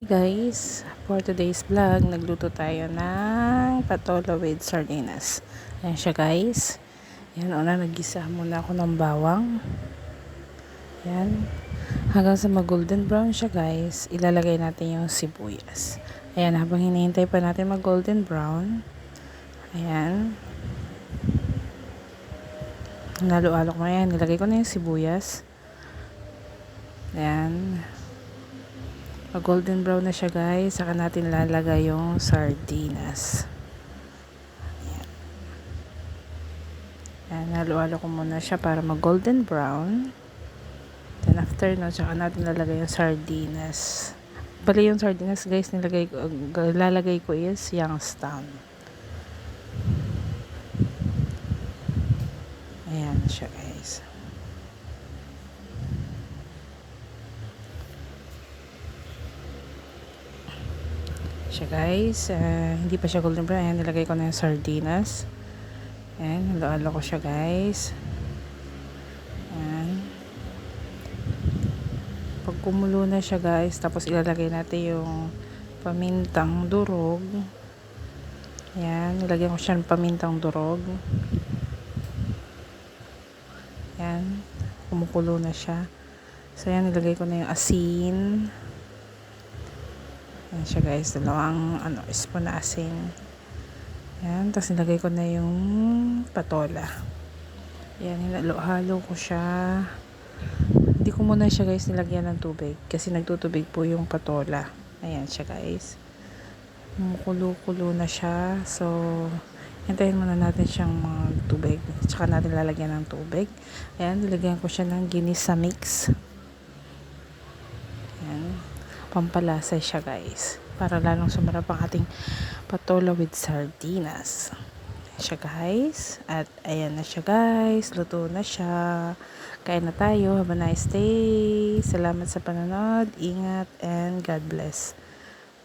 Guys, for today's vlog, nagluto tayo ng patola with sardinas. Ayan siya guys. Ayan, una naggisa muna ako ng bawang. Ayan. Hanggang sa mag-golden brown siya guys, ilalagay natin yung sibuyas. Ayan, habang hinihintay pa natin mag-golden brown. Ayan. Nalo-alok mo yan. Nilagay ko na yung sibuyas. Ayan. Pag golden brown na siya guys, saka natin lalagay yung sardinas. Ayan, halo-halo ko muna siya para mag golden brown. Then after no, saka natin lalagay yung sardinas. Bali yung sardinas guys, lalagay ko is Youngstown. Ayan siya guys. Siya guys, hindi pa siya golden brown. Ayan, nilagay ko na yung sardinas. Ayan, halo-halo ko siya guys. Ayan. Pag kumulo na siya guys, tapos ilalagay natin yung pamintang durog. Ayan, nilagyan ko siya ng pamintang durog. Ayan, kumukulo na siya. So ayan, nilagay ko na yung asin. Ayan siya guys, dalawang spoon na asin. Ayan, tapos nilagay ko na yung patola. Ayan, hinalo-halo ko siya. Hindi ko muna siya guys nilagyan ng tubig kasi nagtutubig po yung patola. Ayan siya guys. Kumukulo-kulo na siya. So, hintayin muna natin siyang magtubig. Tsaka natin lalagyan ng tubig. Ayan, nilagyan ko siya ng ginisa mix. Ayan. Pampalasa siya guys. Para lalong sumarap ang ating patola with sardinas. Ayan siya guys. At ayan na siya guys. Luto na siya. Kain na tayo. Have a nice day. Salamat sa panonood. Ingat and God bless.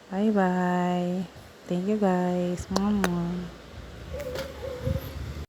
Bye bye. Thank you guys. Mama.